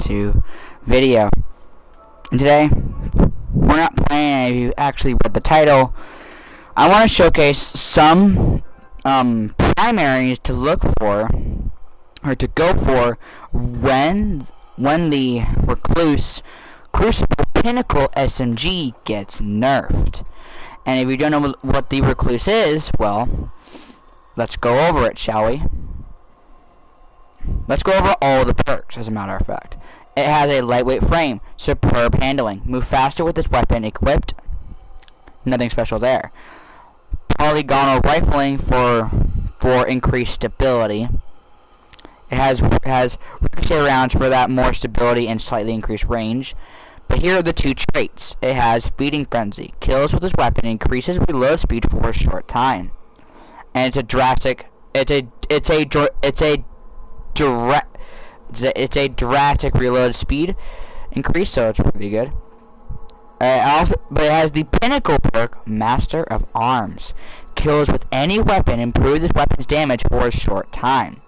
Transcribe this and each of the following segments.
into video. And today, we're not playing, if you actually read the title, I want to showcase some primaries to look for, or to go for, when the Recluse Crucible Pinnacle SMG gets nerfed. And if you don't know what the Recluse is, well, let's go over it, shall we? Let's go over all the perks, as a matter of fact. It has a lightweight frame, superb handling, move faster with this weapon equipped, nothing special there. Polygonal rifling for increased stability. It has ricochet rounds for that more stability and slightly increased range. But here are the two traits. It has feeding frenzy, kills with this weapon, increases reload speed for a short time, and it's a drastic reload speed increase, so it's pretty good. But it has the pinnacle perk, Master of Arms. Kills with any weapon, improve this weapon's damage for a short time.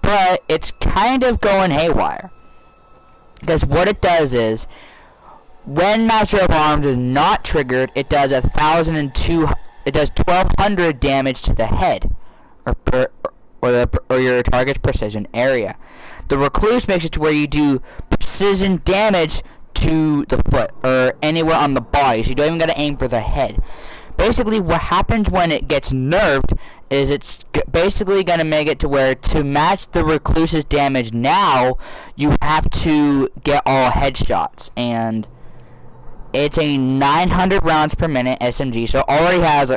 But it's kind of going haywire, because what it does is, when Master of Arms is not triggered, it does 1200 damage to the head, or your target's precision area. The Recluse makes it to where you do precision damage to the foot or anywhere on the body, so you don't even gotta aim for the head. Basically, what happens when it gets nerfed is it's basically gonna make it to where, to match the Recluse's damage now, you have to get all headshots, and it's a 900 rounds per minute SMG, so it already has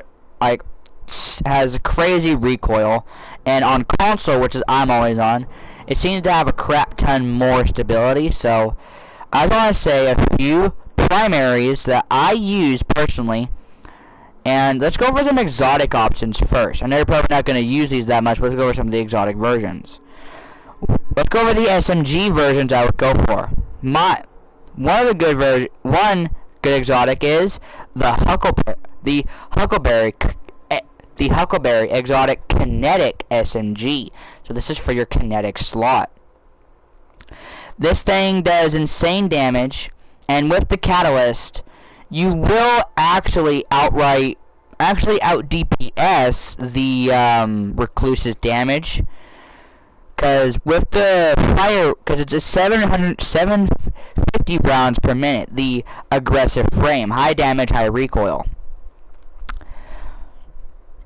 crazy recoil, and on console, which is I'm always on, it seems to have a crap ton more stability. So I want to say a few primaries that I use personally, and let's go over some exotic options first. I know you're probably not going to use these that much, but let's go over some of the exotic versions. Let's go over the SMG versions I would go for. One good exotic is the Huckleberry exotic kinetic SMG. So this is for your kinetic slot. This thing does insane damage, and with the catalyst, you will actually out DPS the Recluse's damage. Because with the fire, because it's a 750 rounds per minute, the aggressive frame, high damage, high recoil.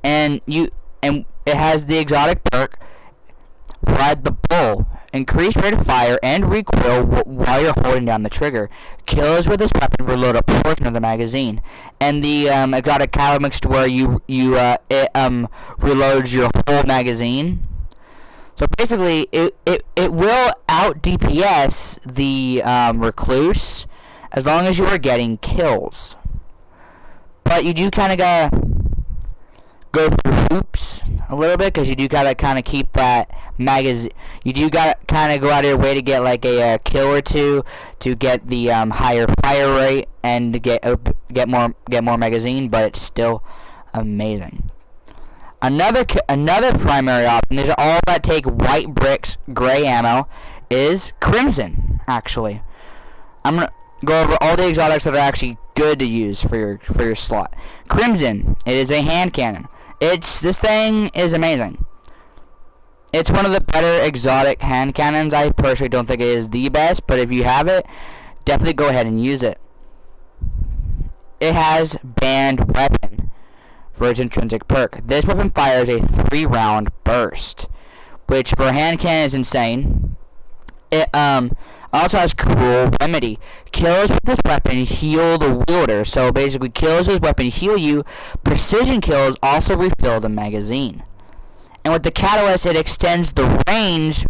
And it has the exotic perk, Ride the Bull, increase rate of fire and recoil while you're holding down the trigger. Kills with this weapon reload a portion of the magazine, and the exotic caliber makes to where it reloads your whole magazine. So basically, it will out DPS the Recluse as long as you are getting kills. But you do kind of gotta go through hoops a little bit, because you do gotta kind of keep that magazine. You do gotta kind of go out of your way to get like a kill or two to get the higher fire rate and to get more magazine. But it's still amazing. Another primary option, these are all that take white bricks, gray ammo, is Crimson. Actually, I'm gonna go over all the exotics that are actually good to use for your slot. Crimson, it is a hand cannon. This thing is amazing. It's one of the better exotic hand cannons. I personally don't think it is the best, but if you have it, definitely go ahead and use it. It has banned weapon for its intrinsic perk. This weapon fires a 3-round burst, which for a hand cannon is insane. It also has Cruel Remedy. Kills with this weapon heal the wielder. So basically, kills with this weapon heal you. Precision kills also refill the magazine. And with the catalyst, it extends the range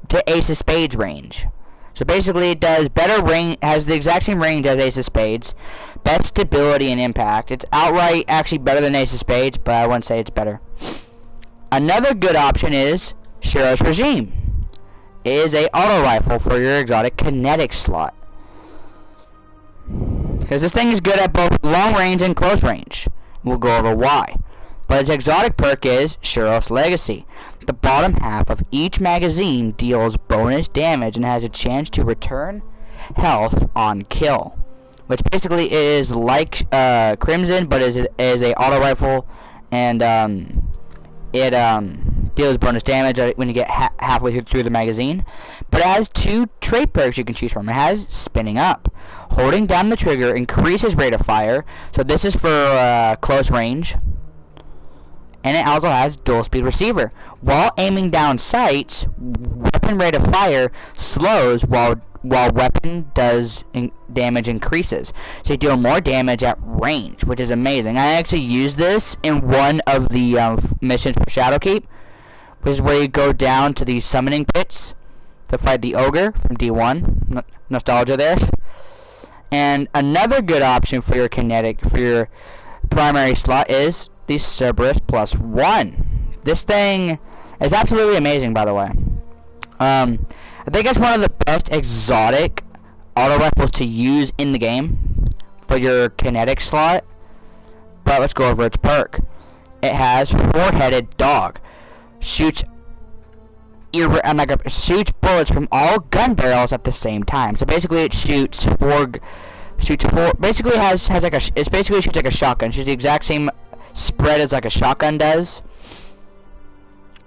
to Ace of Spades range. So basically, it does better range, has the exact same range as Ace of Spades, best stability and impact. It's outright actually better than Ace of Spades, but I wouldn't say it's better. Another good option is Sheriff's Regime. It is a auto rifle for your exotic kinetic slot, because this thing is good at both long range and close range. We'll go over why. But its exotic perk is Sheriff's Legacy. The bottom half of each magazine deals bonus damage and has a chance to return health on kill, which basically is like Crimson, but is a auto rifle, and it deals bonus damage when you get halfway through the magazine. But it has 2 trait perks you can choose from. It has spinning up. Holding down the trigger increases rate of fire, so this is for close range. And it also has dual speed receiver. While aiming down sights, weapon rate of fire slows while weapon damage increases. So you deal more damage at range, which is amazing. I actually used this in one of the missions for Shadowkeep, which is where you go down to these summoning pits to fight the ogre from D1. Nostalgia there. And another good option for your primary slot is the Cerberus +1. This thing is absolutely amazing, by the way. I think it's one of the best exotic auto rifles to use in the game for your kinetic slot. But let's go over its perk. It has 4-headed dog. Shoots bullets from all gun barrels at the same time. So basically, it shoots four. Basically, it basically shoots like a shotgun. It shoots the exact same spread as like a shotgun does,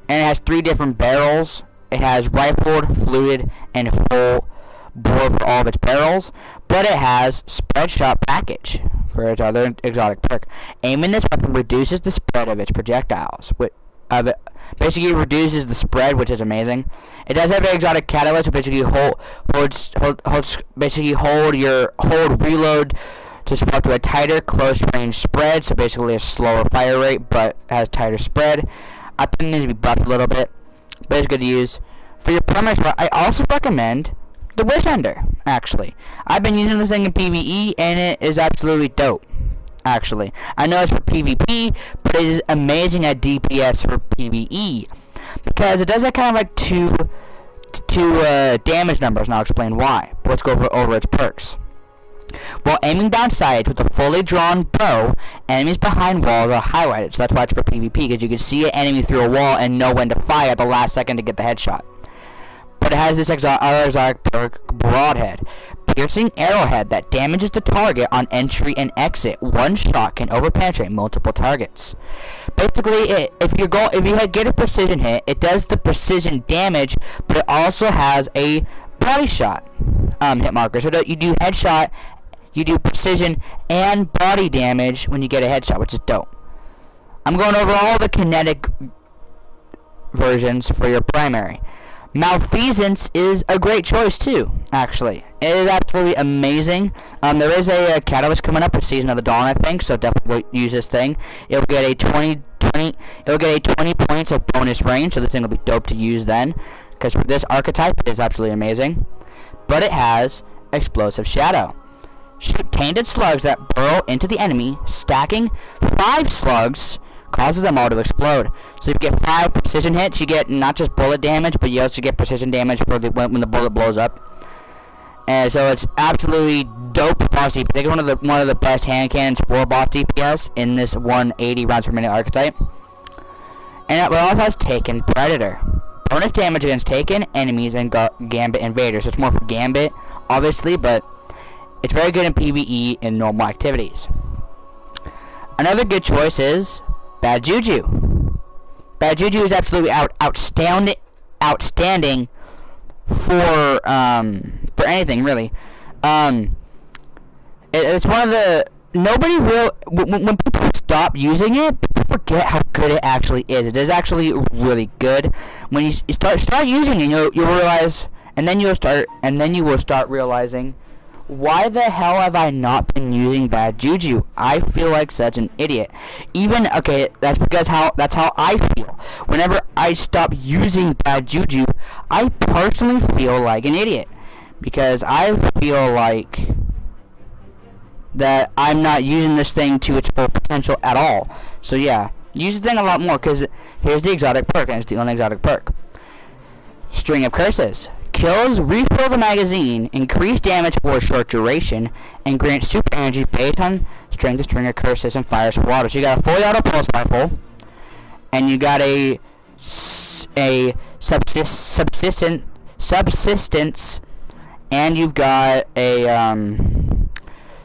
and it has 3 different barrels. It has rifled, fluid, and full bore for all of its barrels, but it has spread shot package for its other exotic perk. Aiming this weapon reduces the spread of its projectiles. Basically reduces the spread, which is amazing. It does have an exotic catalyst, so basically hold reload to swap to a tighter close range spread, so basically a slower fire rate, but has tighter spread. I think it needs to be buffed a little bit, but it's good to use. For your primary slot, I also recommend the Wishender, actually. I've been using this thing in PvE, and it is absolutely dope, actually. I know it's for PvP, but it is amazing at DPS for PvE, because it does that kind of like two damage numbers, and I'll explain why. But let's go over its perks. While aiming down sights with a fully drawn bow, enemies behind walls are highlighted, so that's why it's for PvP, because you can see an enemy through a wall and know when to fire at the last second to get the headshot. But it has this other exotic perk, Broadhead. Piercing arrowhead that damages the target on entry and exit. One shot can overpenetrate multiple targets. Basically, if you get a precision hit, it does the precision damage, but it also has a body shot hit marker. So that you do headshot, you do precision and body damage when you get a headshot, which is dope. I'm going over all the kinetic versions for your primary. Malfeasance is a great choice too, actually. It is absolutely amazing. There is a catalyst coming up with Season of the Dawn, I think, so definitely go use this thing. It'll get a 20 points of bonus range, so this thing will be dope to use then, because for this archetype it is absolutely amazing. But it has Explosive Shadow. Shoot tainted slugs that burrow into the enemy, stacking 5 slugs causes them all to explode. So you get 5 precision hits, you get not just bullet damage, but you also get precision damage for when the bullet blows up. And so it's absolutely dope boss DPS. I think it's one of the best hand cannons for boss DPS in this 180 rounds per minute archetype. And it also has Taken Predator. Bonus damage against Taken, enemies, and Gambit invaders. So it's more for Gambit, obviously, but it's very good in PvE and normal activities. Another good choice is Bad Juju. Bad Juju is absolutely outstanding for anything really. It's one of the when people stop using it, people forget how good it actually is. It is actually really good. When you start using it, you'll realize, and then you will start realizing, why the hell have I not been using Bad Juju? I feel like such an idiot. That's because that's how I feel. Whenever I stop using Bad Juju, I personally feel like an idiot. Because I feel like that I'm not using this thing to its full potential at all. So yeah, use the thing a lot more, because here's the exotic perk, and it's the only exotic perk. String of Curses. Kills refill the magazine, increase damage for a short duration, and grant super energy based on strength of String of Curses and fires for water. So you got a fully auto pulse rifle, and you got a a subsistence, and you've got a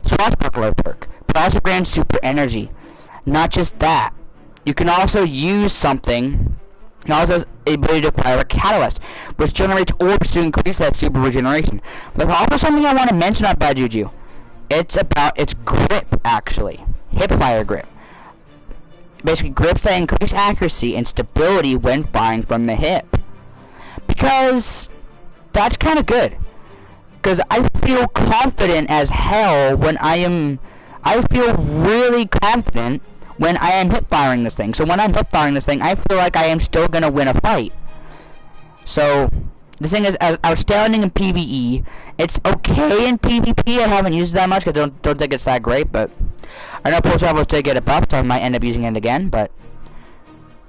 swashbuckler perk, but also grants super energy. Not just that, you can also use something. It also has the ability to acquire a catalyst, which generates orbs to increase that super regeneration. But also something I want to mention about Bad Juju. It's about its grip, actually. Hip fire grip. Basically, grips that increase accuracy and stability when firing from the hip. Because that's kind of good. Because I feel confident as hell when I feel really confident when I am hip firing this thing. So when I'm hip firing this thing, I feel like I am still gonna win a fight. So the thing is outstanding in PvE. It's okay in PvP. I haven't used it that much. I don't think it's that great, but I know Pulse Travels did get a buff, so I might end up using it again. But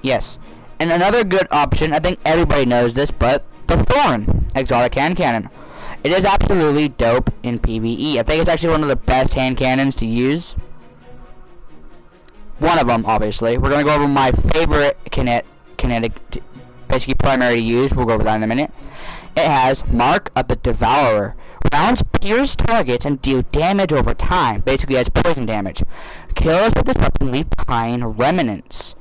yes, and another good option. I think everybody knows this, but the Thorn exotic hand cannon. It is absolutely dope in PvE. I think it's actually one of the best hand cannons to use. One of them, obviously. We're going to go over my favorite kinetic, basically primary to use. We'll go over that in a minute. It has Mark of the Devourer. Rounds pierce targets and deal damage over time. Basically, has poison damage. Kills with this weapon leave behind remnants,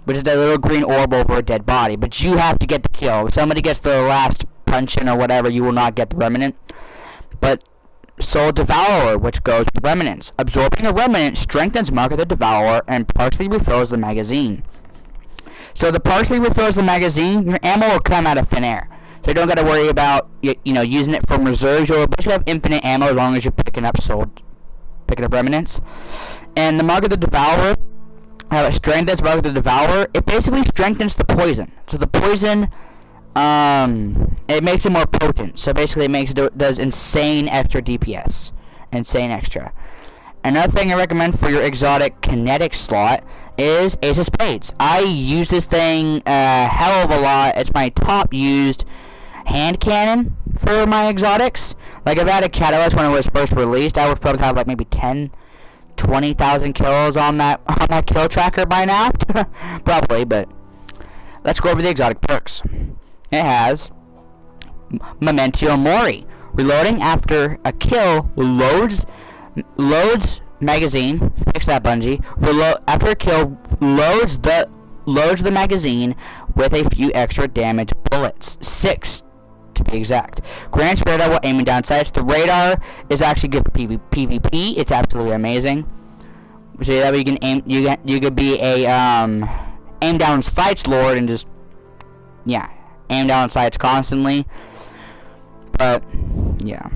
which is that little green orb over a dead body. But you have to get the kill. If somebody gets the last punch in or whatever, you will not get the remnant. But Soul Devourer, which goes with remnants. Absorbing a remnant strengthens Mark of the Devourer and partially refills the magazine. So the partially refills the magazine, your ammo will come out of thin air. So you don't got to worry about using it from reserves. You'll basically have infinite ammo as long as you're picking up remnants. And the Mark of the Devourer, how it strengthens Mark of the Devourer, it basically strengthens the poison. So the poison, it makes it more potent. So basically it does insane extra DPS. Insane extra. Another thing I recommend for your exotic kinetic slot is Ace of Spades. I use this thing a hell of a lot. It's my top used hand cannon for my exotics. Like, if I had a catalyst when it was first released, I would probably have like maybe 20,000 kills on that kill tracker by now. Probably, but let's go over the exotic perks. It has Memento Mori. Reloading after a kill loads magazine. Fix that, Bungie. After a kill loads the magazine with a few extra damage bullets. 6 to be exact. Grants radar while aiming down sights. The radar is actually good for PvP. It's absolutely amazing. So that way you can aim. You could be a aim down sights lord and just aim down sights constantly. But yeah.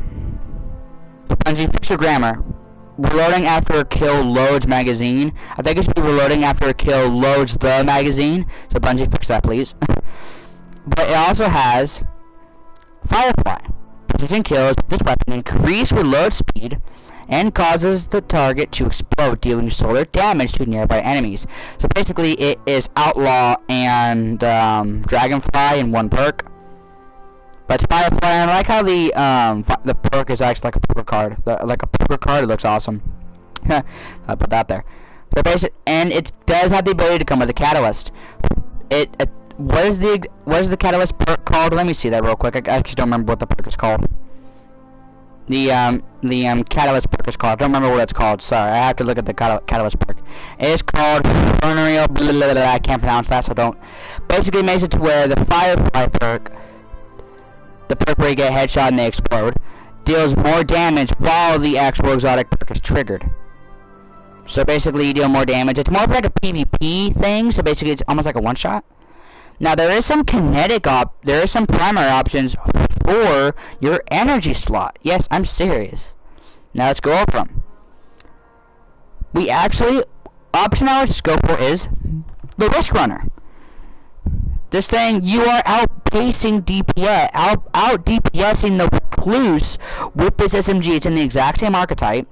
Bungie, fix your grammar. Reloading after a kill loads magazine. I think it should be reloading after a kill loads the magazine. So Bungie, fix that, please. But it also has Firefly. Precision kills with this weapon increase reload speed and causes the target to explode, dealing solar damage to nearby enemies. So basically, it is Outlaw and Dragonfly in one perk. But it's Firefly, and I like how the perk is actually like a poker card. Like a poker card, it looks awesome. I'll put that there. And it does have the ability to come with a catalyst. What is the catalyst perk called? Let me see that real quick. I actually don't remember what the perk is called. The catalyst perk is called. I don't remember what it's called. Sorry, I have to look at the catalyst perk. It is called Funereal. I can't pronounce that, so don't. Basically, it makes it to where the Firefly perk, the perk where you get a headshot and they explode, deals more damage while the actual exotic perk is triggered. So basically, you deal more damage. It's more of like a PvP thing. So basically, it's almost like a one-shot. Now there is some primary options for your energy slot. Yes, I'm serious. Now let's go over them. Option I would go for is the Risk Runner. This thing, you are outpacing DPS, out DPSing the recluse with this SMG. It's in the exact same archetype,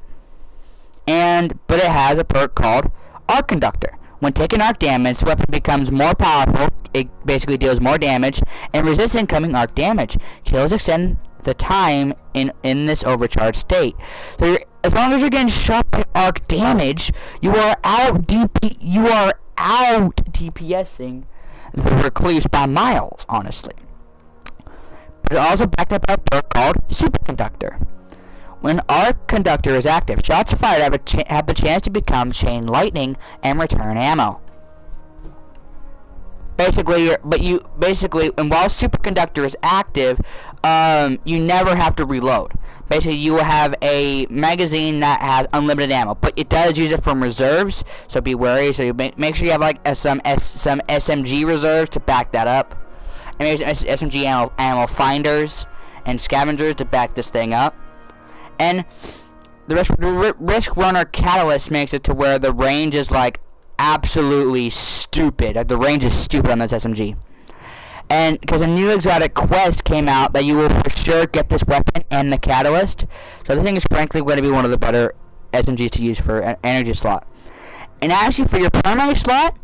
but it has a perk called Arc Conductor. When taking arc damage, the weapon becomes more powerful. It basically deals more damage and resists incoming arc damage. Kills extend the time in this overcharged state. So as long as you're getting shot by arc damage, you are out DPSing the recluse by miles, honestly. But it's also backed up by a perk called superconductor. When our conductor is active, shots fired have the chance to become chain lightning and return ammo. Basically, and while superconductor is active, you never have to reload. Basically, you will have a magazine that has unlimited ammo, but it does use it from reserves, so be wary. So you make sure you have like some SMG reserves to back that up, and maybe some SMG ammo finders and scavengers to back this thing up. And the risk runner catalyst makes it to where the range is like absolutely stupid. Like, the range is stupid on this SMG. And because a new exotic quest came out that you will for sure get this weapon and the catalyst. So this thing is frankly going to be one of the better SMGs to use for an energy slot. And actually for your primary slot,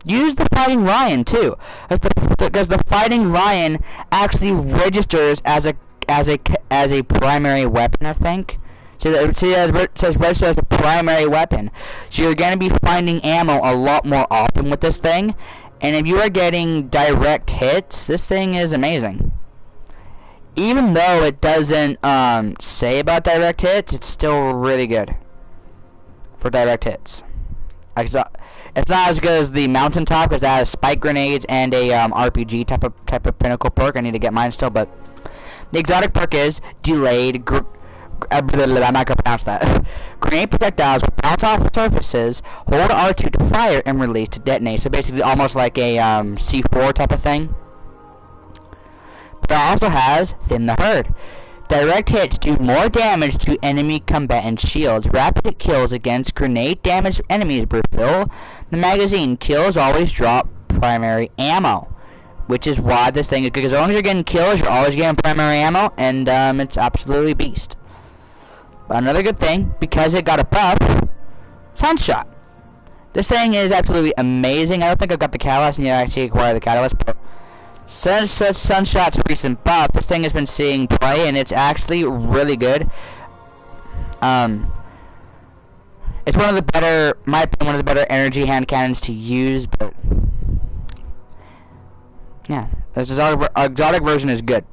use the Fighting Lion too. Because the Fighting Lion actually registers as a primary weapon, I think. So it says register as a primary weapon. So you're going to be finding ammo a lot more often with this thing. And if you are getting direct hits, this thing is amazing. Even though it doesn't say about direct hits, it's still really good for direct hits. It's not as good as the mountaintop because that has spike grenades and a RPG type of pinnacle perk. I need to get mine still, but the exotic perk is delayed. I'm not gonna pronounce that. Grenade projectiles will bounce off surfaces, hold R2 to fire, and release to detonate. So basically, almost like a C4 type of thing. But it also has Thin the Herd. Direct hits do more damage to enemy combatant shields. Rapid kills against grenade-damaged enemies refill the magazine. Kills always drop primary ammo, which is why this thing is good. Because as long as you're getting kills, you're always getting primary ammo, and it's absolutely beast. But another good thing, because it got a buff, Sunshot. This thing is absolutely amazing. I don't think I've got the catalyst, and you actually acquire the catalyst, but since Sunshot's recent buff, this thing has been seeing play, and it's actually really good. It's one of the better, my opinion, one of the better energy hand cannons to use, but yeah, this exotic version is good.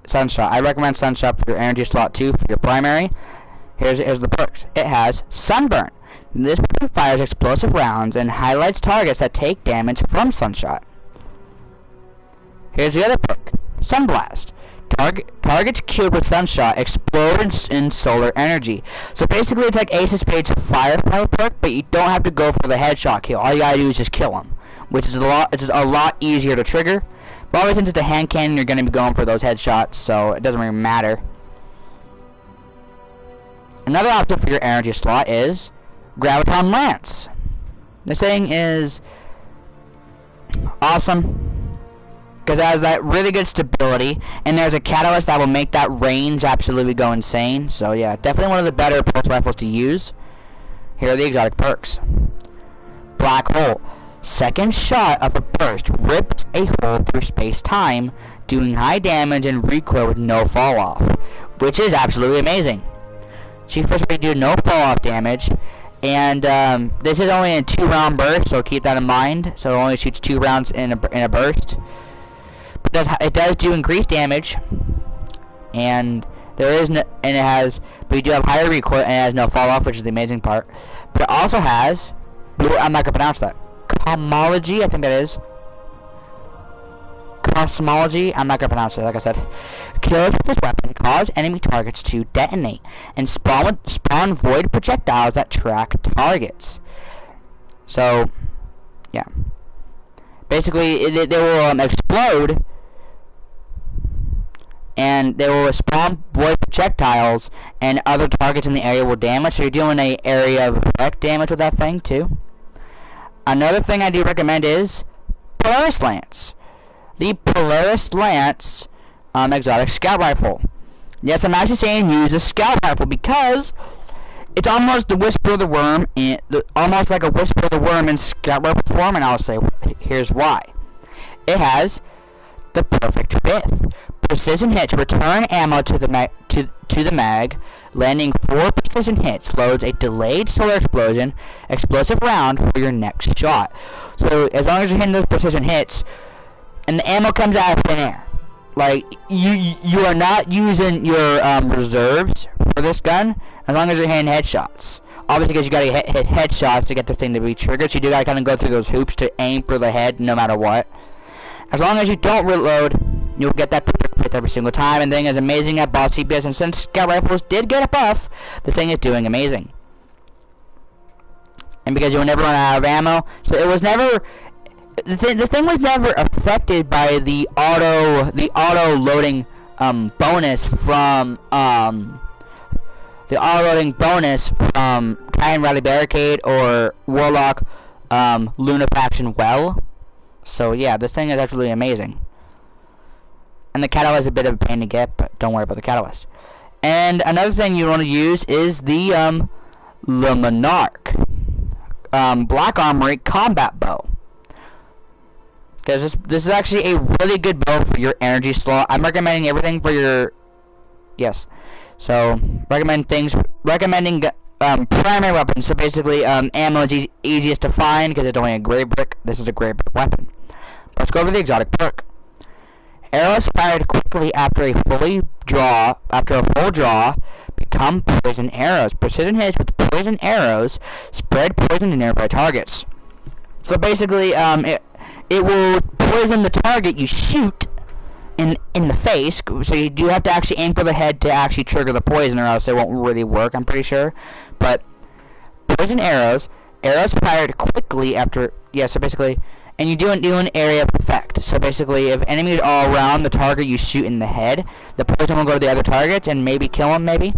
Sunshot. I recommend Sunshot for your energy slot 2 for your primary. Here's the perks. It has Sunburn. This weapon fires explosive rounds and highlights targets that take damage from Sunshot. Here's the other perk. Sunblast. Targets killed with Sunshot explode in solar energy. So basically it's like Ace of Spades Firefly perk, but you don't have to go for the headshot kill. All you gotta do is just kill him, which is a lot easier to trigger. But always since it's a hand cannon, you're going to be going for those headshots, so it doesn't really matter. Another option for your energy slot is Graviton Lance. This thing is awesome because it has that really good stability, and there's a catalyst that will make that range absolutely go insane. So yeah, definitely one of the better pulse rifles to use. Here are the exotic perks. Black Hole. Second shot of a burst rips a hole through space-time, doing high damage and recoil with no fall-off, which is absolutely amazing. So you first do no fall-off damage, and this is only a 2-round burst, so keep that in mind. So it only shoots 2 rounds in a burst. But it does do increased damage, and but you do have higher recoil and it has no fall-off, which is the amazing part. But it also has, I'm not gonna pronounce that. Cosmology, I think that is. Cosmology, I'm not gonna pronounce it, like I said. Kills with this weapon cause enemy targets to detonate and spawn void projectiles that track targets. So, yeah. Basically, they will explode, and they will spawn void projectiles, and other targets in the area will damage. So you're doing an area of effect damage with that thing too. Another thing I do recommend is Polaris Lance. The Polaris Lance exotic scout rifle. Yes, I'm actually saying use a scout rifle because it's almost the Whisper of the Worm, almost like a Whisper of the Worm in scout rifle form, and I'll say here's why. It has the perfect fifth. Precision hits return ammo to the mag, landing 4% precision hits loads a delayed solar explosive round for your next shot. So as long as you're hitting those precision hits, and the ammo comes out of thin air. Like, you are not using your reserves for this gun, as long as you're hitting headshots. Obviously, because you gotta hit headshots to get the thing to be triggered, so you do gotta kind of go through those hoops to aim for the head no matter what. As long as you don't reload, you'll get that perfect hit every single time, and the thing is amazing at boss CPS, and since scout rifles did get a buff, the thing is doing amazing. And because you will never run out of ammo, so it was never... The thing was never affected by the auto loading bonus from Titan Rally Barricade or Warlock Luna Faction Well. So yeah, this thing is actually amazing. And the catalyst is a bit of a pain to get, but don't worry about the catalyst. And another thing you want to use is the Monarch Black Armory Combat Bow. Because this is actually a really good bow for your energy slot. I'm recommending everything for your... Yes. So, recommending primary weapons. So basically, ammo is easiest to find because it's only a gray brick. This is a gray brick weapon. Let's go over the exotic perk. Arrows fired quickly after a full draw become poison arrows. Precision hits with poison arrows spread poison to nearby targets. So basically, it will poison the target you shoot in the face, so you do have to actually aim for the head to actually trigger the poison, or else it won't really work, I'm pretty sure. But poison arrows fired quickly after, yeah, so basically, and you do an area of effect. So basically, if enemies are all around the target you shoot in the head, the poison will go to the other targets and maybe kill them, maybe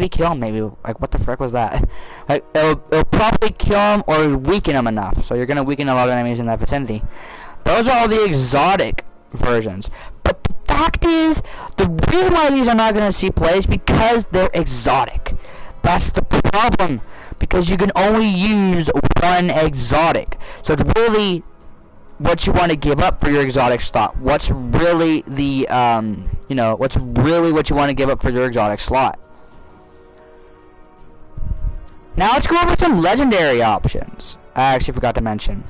kill him, like, what the frick was that? Like, it'll probably kill him or weaken him enough, so you're gonna weaken a lot of enemies in that vicinity. Those are all the exotic versions. But the fact is, the reason why these are not gonna see play is because they're exotic. That's the problem, because you can only use one exotic. So it's really what you want to give up for your exotic slot. What's really the, what's really what you want to give up for your exotic slot. Now let's go over some legendary options. I actually forgot to mention.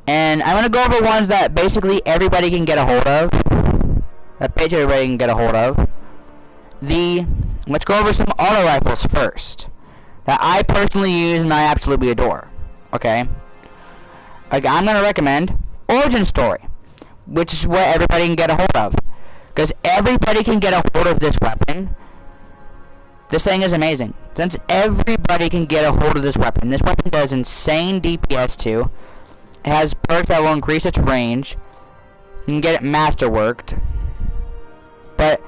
And I'm going to go over ones that basically everybody can get a hold of. Let's go over some auto rifles first. That I personally use and I absolutely adore. Okay? Like, I'm going to recommend Origin Story, which is what everybody can get a hold of. Because everybody can get a hold of this weapon. This thing is amazing. Since everybody can get a hold of this weapon does insane DPS too. It has perks that will increase its range. You can get it masterworked. But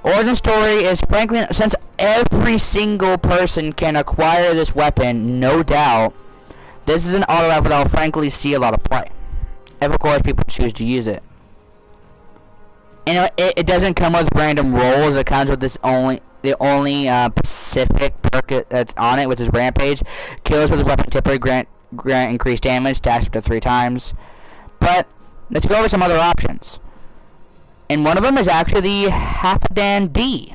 Origin Story is, frankly, since every single person can acquire this weapon, no doubt, this is an auto rifle that will frankly see a lot of play. If of course people choose to use it. And it doesn't come with random rolls, it comes with the only specific perk that's on it, which is Rampage. Kills with the weapon typically grant increased damage, dash up to 3 times. But let's go over some other options. And one of them is actually the Halfdan D.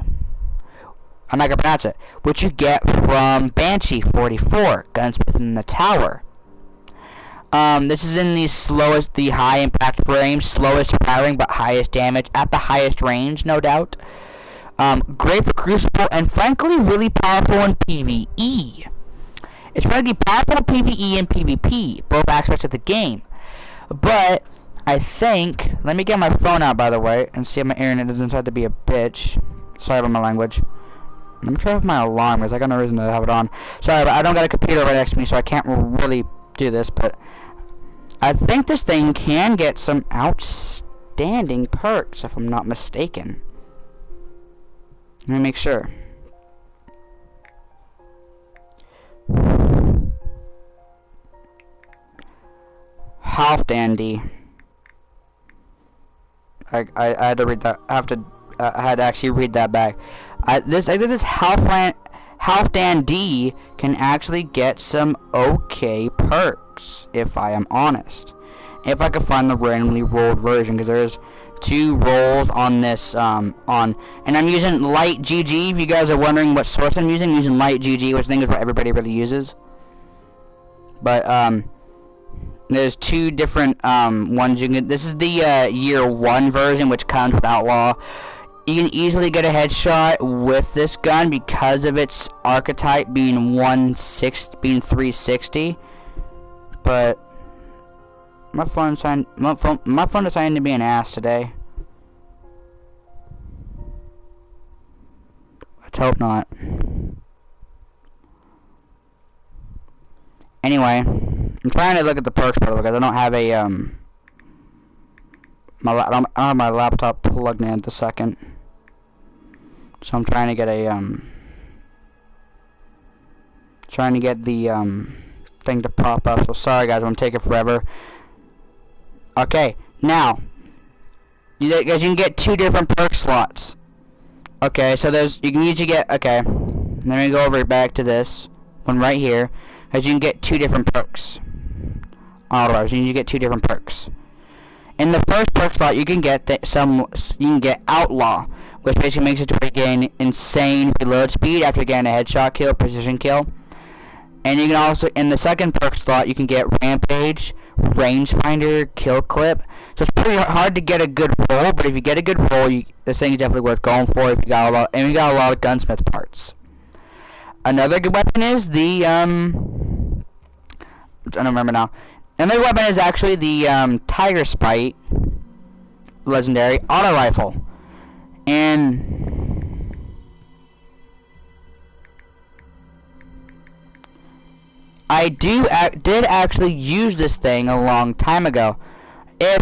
I'm not gonna pronounce it. Which you get from Banshee 44, Gunsmith in the Tower. This is in the high impact frame, slowest firing but highest damage at the highest range, no doubt. Great for Crucible, and frankly really powerful in PvE. It's frankly powerful in PvE and PvP, both aspects of the game. But I think, let me get my phone out by the way, and see if my internet doesn't decide to be a bitch. Sorry about my language. Let me try with my alarm, because I got no reason to have it on. Sorry, but I don't got a computer right next to me, so I can't really do this, but I think this thing can get some outstanding perks, if I'm not mistaken. Let me make sure. Halfdan D. I had to read that. I had to actually read that back. I think this Halfdan D can actually get some okay perks, if I am honest. If I could find the randomly rolled version, because two rolls on this and I'm using light GG. If you guys are wondering what source I'm using light GG, which I think is what everybody really uses. But there's two different ones you can. This is the year 1 version, which comes with Outlaw. You can easily get a headshot with this gun because of its archetype being 360. But my phone decided to be an ass today. Let's hope not. Anyway, I'm trying to look at the perks part because I don't have a I don't have my laptop plugged in at the second. So I'm trying to get a the thing to pop up. So sorry guys, I'm taking forever. Okay, now you guys, you can get 2 different perk slots. Okay, so you can usually get, okay, let me go over back to this one right here, as you can get 2 different perks. Alright, you can get 2 different perks. In the first perk slot, you can get Outlaw, which basically makes it to where you gain insane reload speed after getting a headshot kill, precision kill. And you can also, in the second perk slot, you can get Rampage, Rangefinder, Kill Clip. So it's pretty hard to get a good roll, but if you get a good roll, this thing is definitely worth going for if you got a lot, and you got a lot of gunsmith parts. Another good weapon is the I don't remember now. Another weapon is actually the Tiger Spite legendary auto rifle. And I did actually use this thing a long time ago. If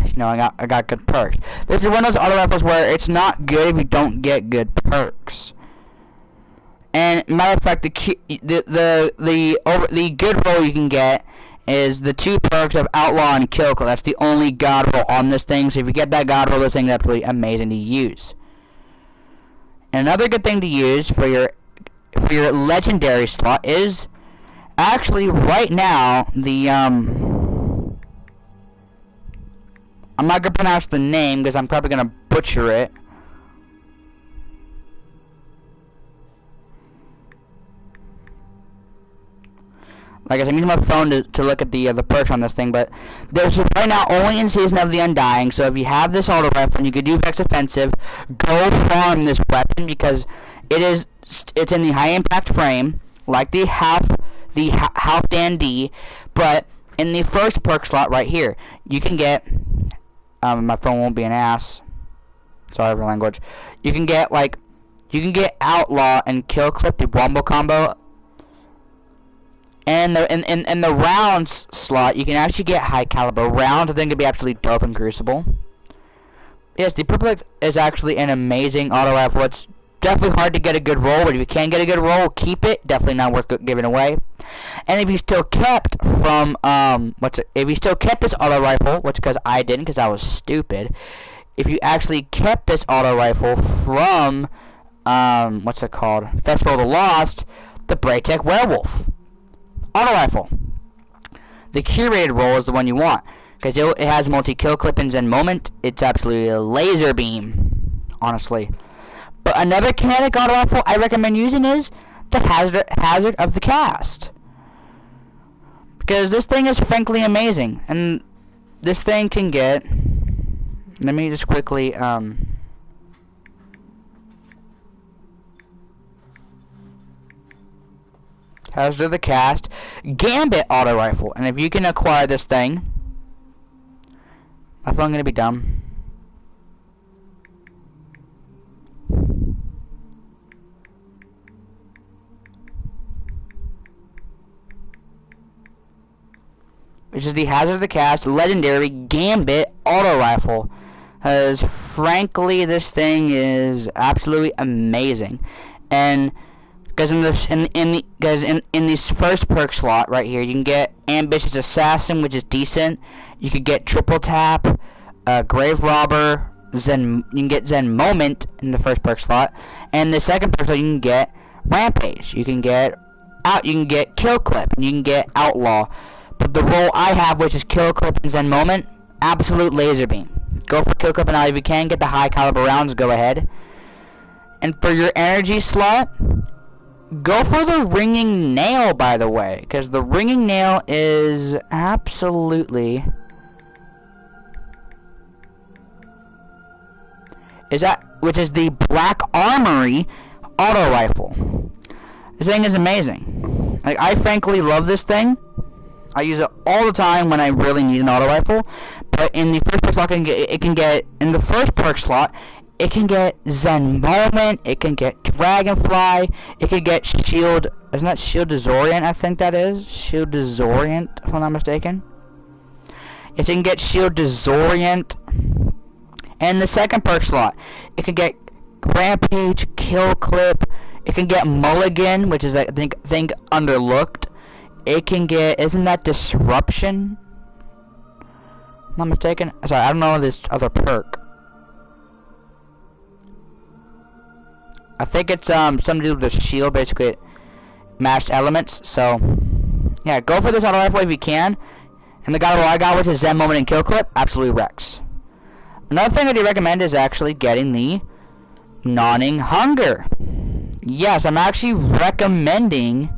you know, I got good perks. This is one of those auto rifles where it's not good if you don't get good perks. And matter of fact, the good roll you can get is the 2 perks of Outlaw and Kill Clip. That's the only god roll on this thing. So if you get that god roll, this thing is absolutely amazing to use. And another good thing to use for your legendary slot is actually right now the I'm not gonna pronounce the name because I'm probably gonna butcher it. Like I said, I'm using my phone to look at the perks on this thing, but there's right now only in Season of the Undying. So if you have this auto rifle and you can do Vex Offensive, go farm this weapon because it's in the high impact frame, like the half Dan D, but in the first perk slot right here, you can get my phone won't be an ass. Sorry for language. You can get Outlaw and Kill Clip, the wombo combo. And in the rounds slot, you can actually get high caliber rounds. I think it'd be absolutely dope in Crucible. Yes, the purple is actually an amazing auto rifle. It's definitely hard to get a good roll, but if you can get a good roll, keep it. Definitely not worth giving away. And if you still kept if you still kept this auto rifle, which because I didn't, because I was stupid. If you actually kept this auto rifle from Festival of the Lost, the Braytech Werewolf auto rifle. The curated roll is the one you want because it has multi-kill clip and Zen moment. It's absolutely a laser beam, honestly. But another kinetic auto rifle I recommend using is the Hazard of the Cast, because this thing is frankly amazing, and this thing can get. Let me just quickly Hazard of the Cast, Gambit auto rifle, and if you can acquire this thing, my phone gonna be dumb. Which is the Hazard of the Cast legendary Gambit auto rifle. Because frankly, this thing is absolutely amazing, and because in this first perk slot right here, you can get Ambitious Assassin, which is decent. You could get Triple Tap, Grave Robber, Zen. You can get Zen Moment in the first perk slot, and the second perk slot you can get Rampage. You can get Kill Clip, and you can get Outlaw. But the role I have, which is Kill Clip and Zen Moment, absolute laser beam. Go for kill clip, and now if you can get the high caliber rounds, go ahead. And for your energy slot, go for the ringing nail, by the way, because the ringing nail is absolutely which is the Black Armory auto rifle. This thing is amazing. Like, I frankly love this thing. I use it all the time when I really need an auto rifle. But in the first perk slot, it can get in the first perk slot, it can get Zen Moment, it can get Dragonfly, it can get Shield. Isn't that Shield Disorient? I think that is Shield Disorient, if I'm not mistaken. It can get Shield Disorient. And the second perk slot, it can get Rampage, Kill Clip. It can get Mulligan, which is I think underlooked. It can get, isn't that Disruption? I'm not mistaken. Sorry, I don't know this other perk. I think it's something to do with the shield, basically matched elements. So yeah, go for this auto rifle if you can. And the guy I got, which is Zen Moment and Kill Clip, absolutely wrecks. Another thing I do recommend is actually getting the Gnawing Hunger. Yes, I'm actually recommending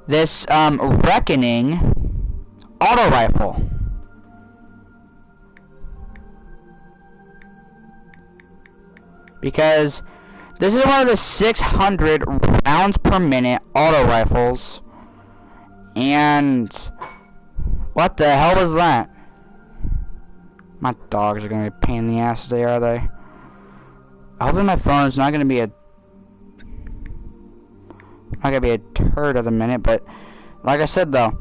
this Reckoning auto rifle. Because this is one of the 600 rounds per minute auto rifles. And what the hell was that? My dogs are gonna be a pain in the ass today, are they? Hopefully my phone is not gonna be a turd at the minute, but like I said though,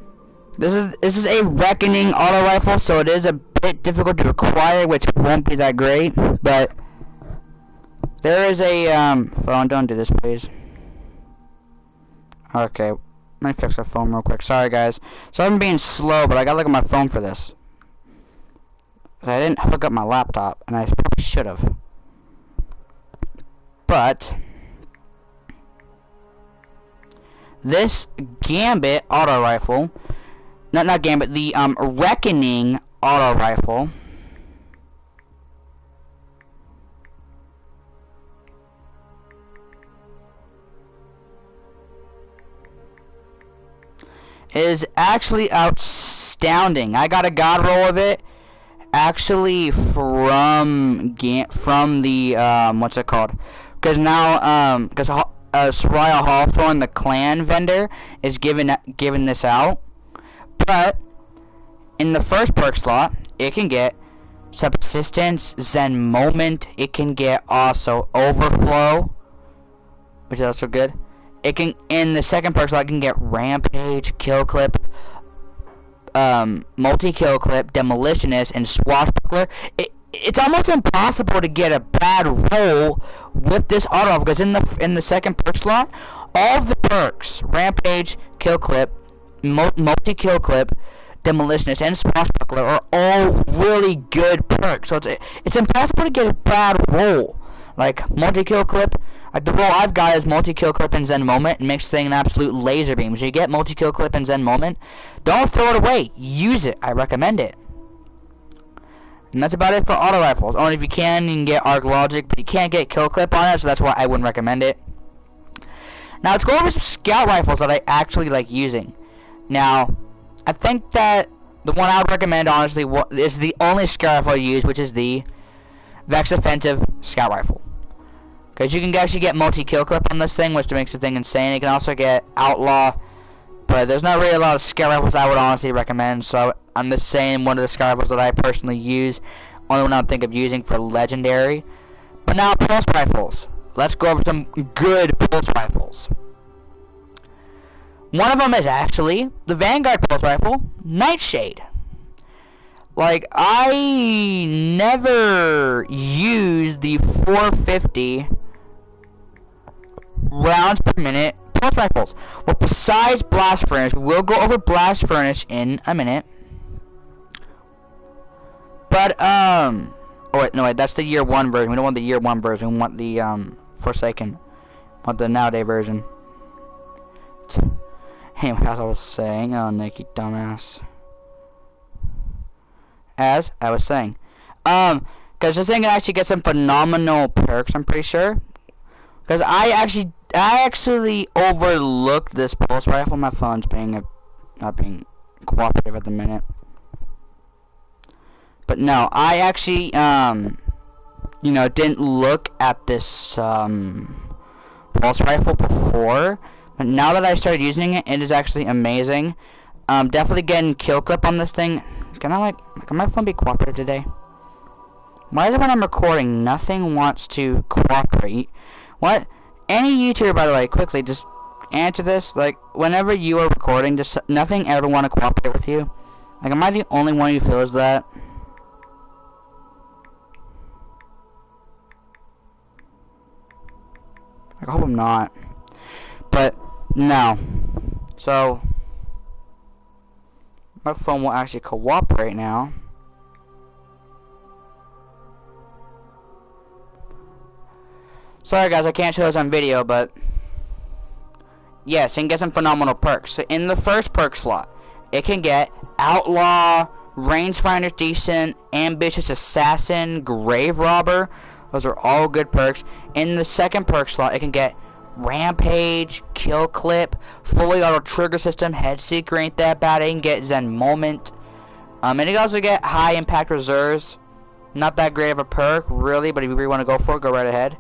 this is a Reckoning auto rifle, so it is a bit difficult to acquire, which won't be that great, but there is a phone, don't do this please. Okay, let me fix the phone real quick. Sorry guys. So I'm being slow, but I gotta look at my phone for this. I didn't hook up my laptop, and I probably should have. But this Gambit auto rifle, not Gambit, the Reckoning auto rifle is actually outstanding. I got a god roll of it actually from the what's it called? Because now because Soraya Hawthorne, the clan vendor, is giving this out. But in the first perk slot, it can get Subsistence, Zen Moment. It can get also Overflow, which is also good. It can, in the second perk slot, it can get Rampage, Kill Clip, Multi-Kill Clip, Demolitionist, and Swashbuckler. It's almost impossible to get a bad roll with this auto, because in the second perk slot, all of the perks, Rampage, Kill Clip, Multi-Kill Clip, Demolitionist, and Swashbuckler, are all really good perks. So it's impossible to get a bad roll. Like Multi-Kill Clip, like the roll I've got is Multi-Kill Clip and Zen Moment, and makes the thing an absolute laser beam. So you get Multi-Kill Clip and Zen Moment, don't throw it away. Use it. I recommend it. And that's about it for auto rifles. Only if you can get Arc Logic, but you can't get Kill Clip on it, so that's why I wouldn't recommend it. Now let's go over some scout rifles that I actually like using. Now, I think that the one I would recommend, honestly, is the only scout rifle I use, which is the Vex Offensive Scout Rifle. Because you can actually get Multi-Kill Clip on this thing, which makes the thing insane. You can also get Outlaw, but there's not really a lot of scout rifles I would honestly recommend, so I'm just saying one of the scout rifles that I personally use, only one I would think of using for Legendary. But now, pulse rifles. Let's go over some good pulse rifles. One of them is actually the Vanguard pulse rifle, Nightshade. Like, I never used the 450 rounds per minute pulse rifles. Well, besides Blast Furnace, we'll go over Blast Furnace in a minute. But, oh wait, no wait, that's the year 1 version. We don't want the year 1 version, we want the, Forsaken. We want the nowadays version. Anyway, as I was saying, oh, Nick, you dumbass. As I was saying, because this thing actually gets some phenomenal perks, I'm pretty sure. Because I actually overlooked this pulse rifle. My phone's not being cooperative at the minute. But no, I actually, you know, didn't look at this, pulse rifle before. But now that I started using it, it is actually amazing. Definitely getting kill clip on this thing. Can my phone be cooperative today? Why is it when I'm recording, nothing wants to cooperate? What? Any YouTuber, by the way, quickly, just answer this. Like, whenever you are recording, just nothing ever want to cooperate with you? Like, am I the only one who feels that? I hope I'm not. But, no. So, my phone will actually cooperate now. Sorry guys, I can't show this on video, but yes, it can get some phenomenal perks. So in the first perk slot, it can get Outlaw, Rangefinder's decent, Ambitious Assassin, Grave Robber. Those are all good perks. In the second perk slot, it can get Rampage, Kill Clip, Fully Auto Trigger System, Head Seeker ain't that bad. It can get Zen Moment. And it can also get High Impact Reserves. Not that great of a perk, really, but if you really want to go for it, go right ahead.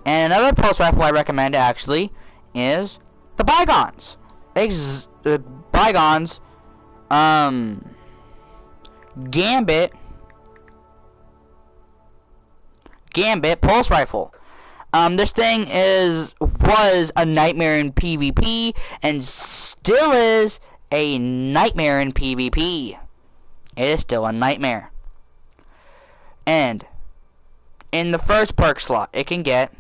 And another pulse rifle I recommend, actually, is the Bygones. Bygones, Gambit pulse rifle. This thing was a nightmare in PvP and still is a nightmare in PvP. It is still a nightmare. And in the first perk slot, it can get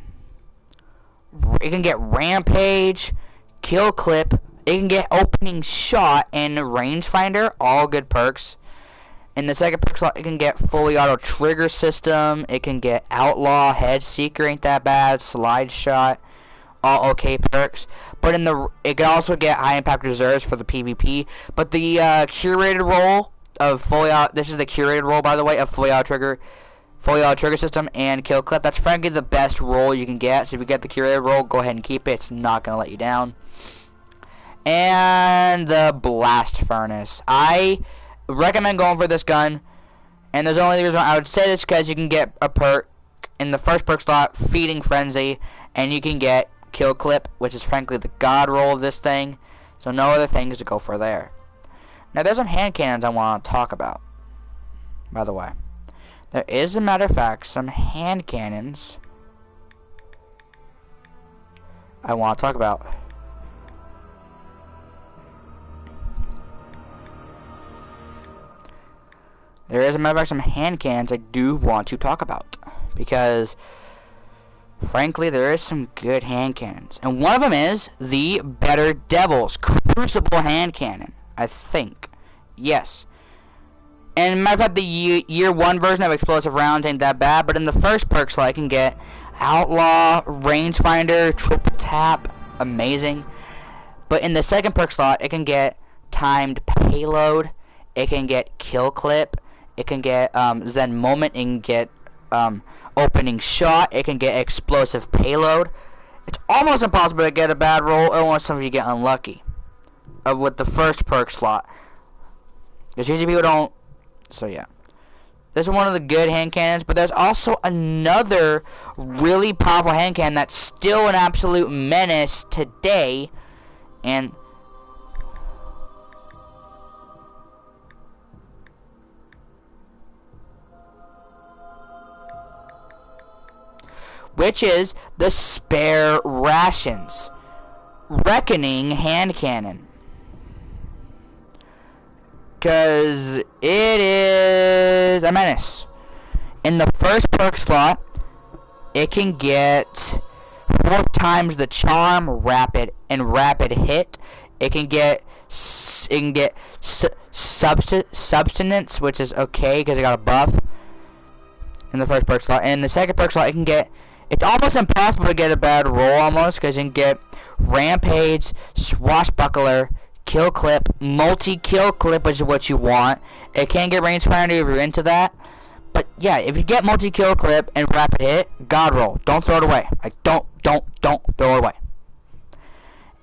Rampage, Kill Clip, it can get Opening Shot, and Rangefinder, all good perks. In the second perk slot, it can get Fully Auto Trigger System, it can get Outlaw, Head Seeker ain't that bad, Slide Shot, all okay perks. But it can also get High Impact Reserves for the PvP. But the curated role of this is the curated role, by the way, of Fully Auto Trigger System and Kill Clip. That's frankly the best roll you can get. So if you get the curated roll, go ahead and keep it. It's not going to let you down. And the Blast Furnace. I recommend going for this gun. And there's only reason I would say this because you can get a perk in the first perk slot, Feeding Frenzy. And you can get Kill Clip, which is frankly the god roll of this thing. So no other things to go for there. Now there's some hand cannons I want to talk about, by the way. There is, as a matter of fact, some hand cannons I want to talk about. There is, as a matter of fact, some hand cannons I do want to talk about. Because, frankly, there is some good hand cannons. And one of them is the Better Devils Crucible hand cannon, I think. Yes. And matter of fact, the year 1 version of explosive rounds ain't that bad, but in the first perk slot, I can get Outlaw, Rangefinder, Triple Tap, amazing. But in the second perk slot, it can get Timed Payload, it can get Kill Clip, it can get Zen Moment, it can get Opening Shot, it can get Explosive Payload. It's almost impossible to get a bad roll unless some of you get unlucky with the first perk slot. Because usually people don't. So yeah, this is one of the good hand cannons, but there's also another really powerful hand cannon that's still an absolute menace today, and which is the Spare Rations Reckoning hand cannon. Because it is a menace. In the first perk slot, it can get 4 times the charm, rapid hit. It can get substance, which is okay because it got a buff in the first perk slot. And in the second perk slot, it can get. It's almost impossible to get a bad roll almost because you can get Rampage, Swashbuckler, Kill Clip, Multi-Kill Clip, which is what you want. It can get rangefinder if you're into that. But yeah, if you get Multi-Kill Clip and Rapid Hit, God roll. Don't throw it away. Like, don't throw it away.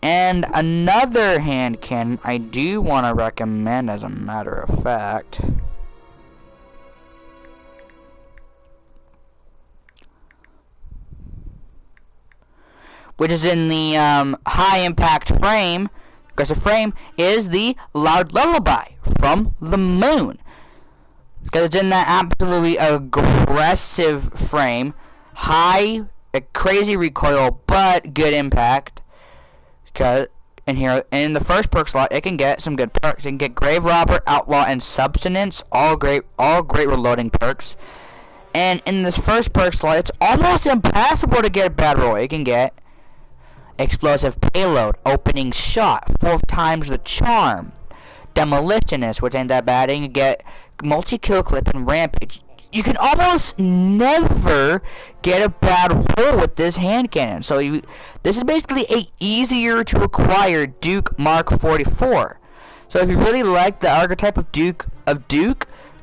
And another hand cannon I do want to recommend, as a matter of fact, which is in the high impact frame, because the frame is the Loud Lullaby from the Moon. Because it's in that absolutely aggressive frame, high, crazy recoil, but good impact. Because in the first perk slot, it can get some good perks. It can get Grave Robber, Outlaw, and Substance, all great reloading perks. And in this first perk slot, it's almost impossible to get a bad roll. It can get Explosive Payload, Opening Shot, 4 times the Charm, Demolitionist, which ain't that bad, and you can get Multi-Kill Clip and Rampage. You can almost never get a bad roll with this hand cannon. So this is basically a easier to acquire Duke Mark 44. So if you really like the archetype of Duke,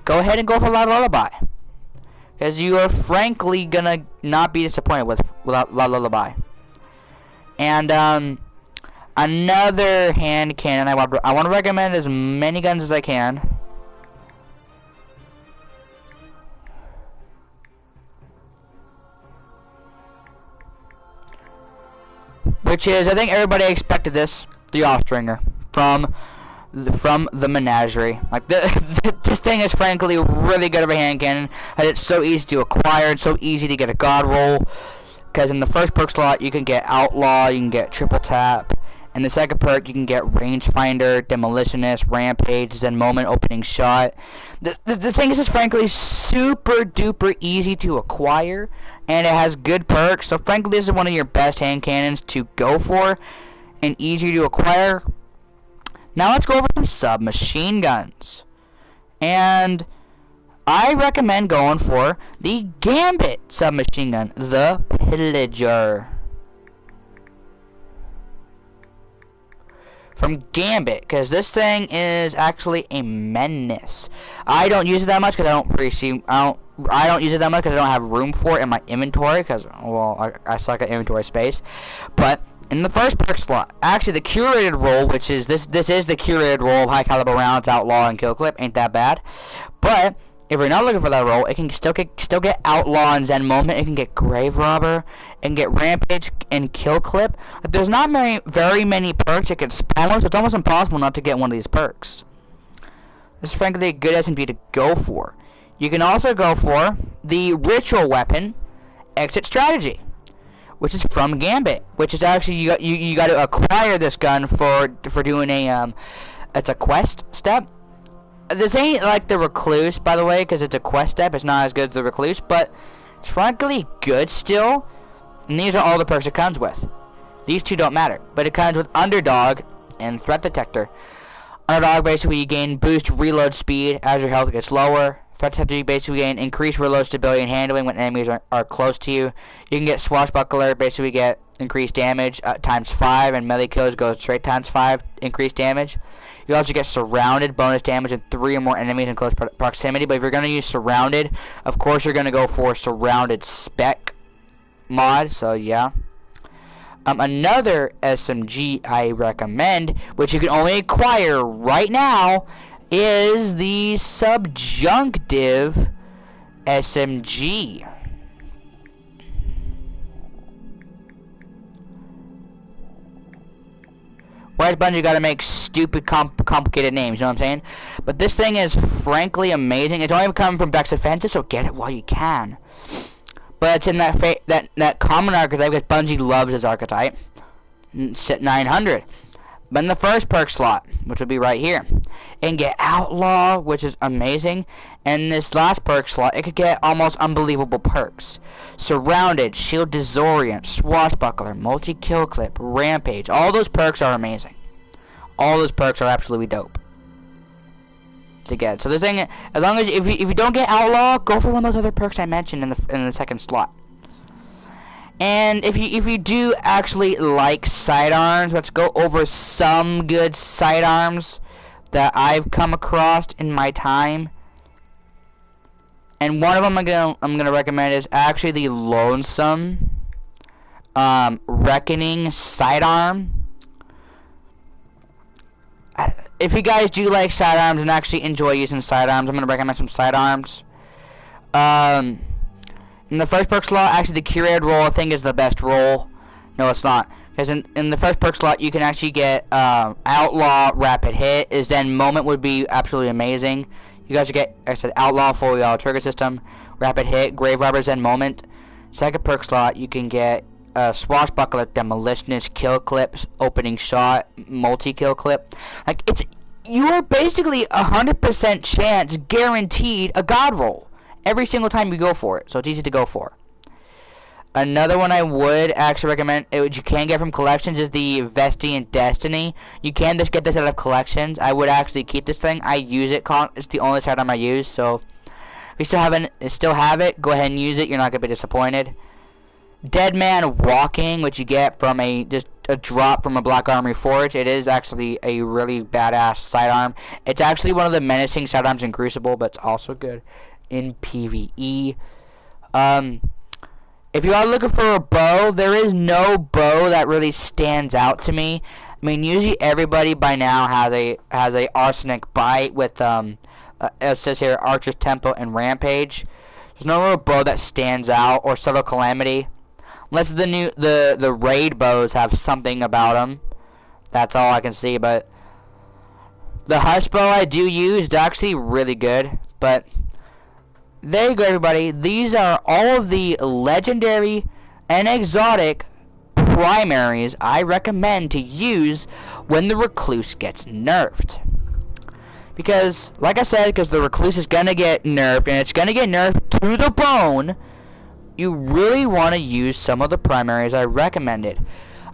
go ahead and go for Loud Lullaby, because you are frankly gonna not be disappointed with Loud Lullaby. And another hand cannon I want to recommend as many guns as I can. Which is, I think everybody expected this, the Offstringer from the Menagerie. Like this thing is frankly really good of a hand cannon, and it's so easy to acquire, it's so easy to get a God roll. Because in the first perk slot you can get Outlaw, you can get Triple Tap. In the second perk you can get Rangefinder, Demolitionist, Rampage, Zen Moment, Opening Shot. The thing is just frankly super duper easy to acquire, and it has good perks. So frankly this is one of your best hand cannons to go for, and easy to acquire. Now let's go over some submachine guns. And I recommend going for the Gambit submachine gun, the Pillager. From Gambit, because this thing is actually a menace. I don't use it that much because I don't use it that much because I don't have room for it in my inventory, because, well, I suck at inventory space. But in the first perk slot, actually the curated roll, which is this is the curated roll of high caliber rounds, Outlaw, and Kill Clip, ain't that bad. But if you're not looking for that roll, it can still get Outlaw and Zen Moment. It can get Grave Robber, and get Rampage and Kill Clip. There's not very many perks it can spawn on, so it's almost impossible not to get one of these perks. This is frankly a good SMG to go for. You can also go for the Ritual Weapon Exit Strategy, which is from Gambit. Which is actually you got to acquire this gun for doing a it's a quest step. This ain't like the Recluse, by the way, because it's a quest step. It's not as good as the Recluse, but it's frankly good still. And these are all the perks it comes with. These two don't matter, but it comes with Underdog and Threat Detector. Underdog, basically you gain boost reload speed as your health gets lower. Threat Detector, you basically gain increased reload stability and handling when enemies are close to you. You can get Swashbuckler, basically get increased damage times 5, and melee kills go straight times 5 increased damage. You also get Surrounded, bonus damage in 3 or more enemies in close proximity. But if you're going to use Surrounded, of course you're going to go for Surrounded Spec mod. So yeah. Another SMG I recommend, which you can only acquire right now, is the Subjunctive SMG. Why has Bungie got to make stupid, complicated names? You know what I'm saying? But this thing is frankly amazing. It's only coming from Beck's Offensive, so get it while you can. But it's in that common archetype because Bungie loves his archetype. Set 900. But in the first perk slot, which will be right here, it can get Outlaw, which is amazing. And this last perk slot, it could get almost unbelievable perks. Surrounded, Shield Disorient, Swashbuckler, Multi-Kill Clip, Rampage. All those perks are amazing. All those perks are absolutely dope to get. So this thing, as long as if you don't get Outlaw, go for one of those other perks I mentioned in the second slot. And if you do actually like sidearms, let's go over some good sidearms that I've come across in my time. And one of them I'm gonna recommend is actually the Lonesome Reckoning sidearm. If you guys do like sidearms and actually enjoy using sidearms, I'm gonna recommend some sidearms. In the first perk slot, actually the curated roll I think is the best roll. No, it's not. Because in the first perk slot, you can actually get Outlaw Rapid Hit. Is then Moment would be absolutely amazing. You guys get, like I said, Outlaw Fully Auto Trigger System, Rapid Hit, Grave Robbers, and Moment. Second perk slot, you can get Swashbuckler, Demolitionist, Kill Clips, Opening Shot, Multi-Kill Clip. Like, you are basically 100% chance guaranteed a God roll every single time you go for it, so it's easy to go for. Another one I would actually recommend, which you can get from collections, is the Vestian Destiny. You can just get this out of collections. I would actually keep this thing. I use it. It's the only sidearm I use, so if you still have it, go ahead and use it. You're not gonna be disappointed. Dead Man Walking, which you get from just a drop from a Black Armory Forge. It is actually a really badass sidearm. It's actually one of the menacing sidearms in Crucible, but it's also good in PvE. If you are looking for a bow, there is no bow that really stands out to me. I mean, usually everybody by now has a arsenic bite with it says here Archer's Tempo and Rampage. There's no real bow that stands out, or Subtle Calamity, unless the raid bows have something about them. That's all I can see. But the Hush bow I do use is actually really good. But there you go, everybody. These are all of the legendary and exotic primaries I recommend to use when the Recluse gets nerfed. Because, like I said, because the Recluse is going to get nerfed, and it's going to get nerfed to the bone, you really want to use some of the primaries I recommended.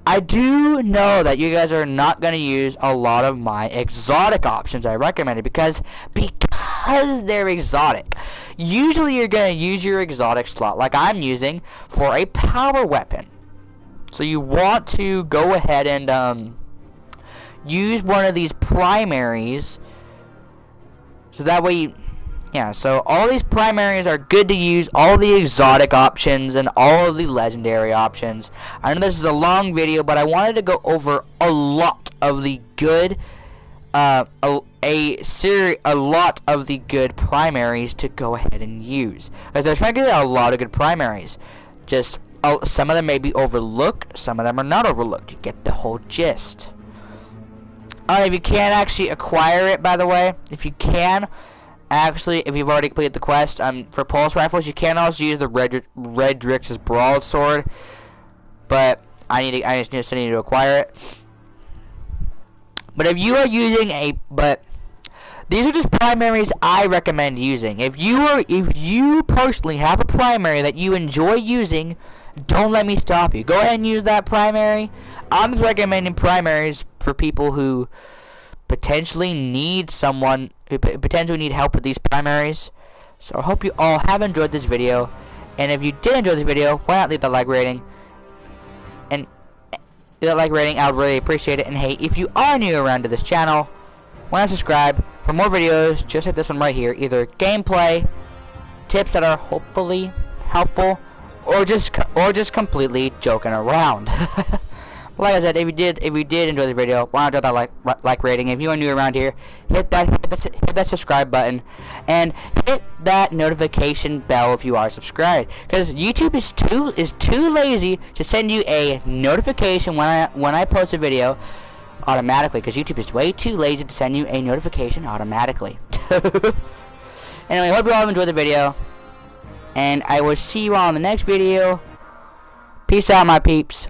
I do know that you guys are not going to use a lot of my exotic options I recommended because they're exotic. Usually you're going to use your exotic slot like I'm using for a power weapon. So you want to go ahead and use one of these primaries, so that way so all these primaries are good to use, all the exotic options and all of the legendary options. I know this is a long video, but I wanted to go over a lot of the good a lot of the good primaries to go ahead and use. Because there's frankly a lot of good primaries. Just some of them may be overlooked, some of them are not overlooked. You get the whole gist. If you can actually acquire it, by the way, if you can, actually, if you've already completed the quest, for pulse rifles, you can also use the Redrix's broadsword, but I just need to acquire it. But if you are using these are just primaries I recommend using. If you personally have a primary that you enjoy using, don't let me stop you. Go ahead and use that primary. I'm just recommending primaries for people who potentially need help with these primaries. So I hope you all have enjoyed this video, and if you did enjoy this video, why not leave that like rating? And that like rating, I would really appreciate it. And hey, if you are new around to this channel, why not subscribe for more videos just like this one right here, either gameplay, tips that are hopefully helpful, or just completely joking around. Like I said, if you did enjoy the video, why not drop that like rating? If you are new around here, hit that subscribe button and hit that notification bell if you are subscribed. Because YouTube is too lazy to send you a notification when I post a video automatically. Because YouTube is way too lazy to send you a notification automatically. Anyway, hope you all enjoyed the video, and I will see you all in the next video. Peace out, my peeps.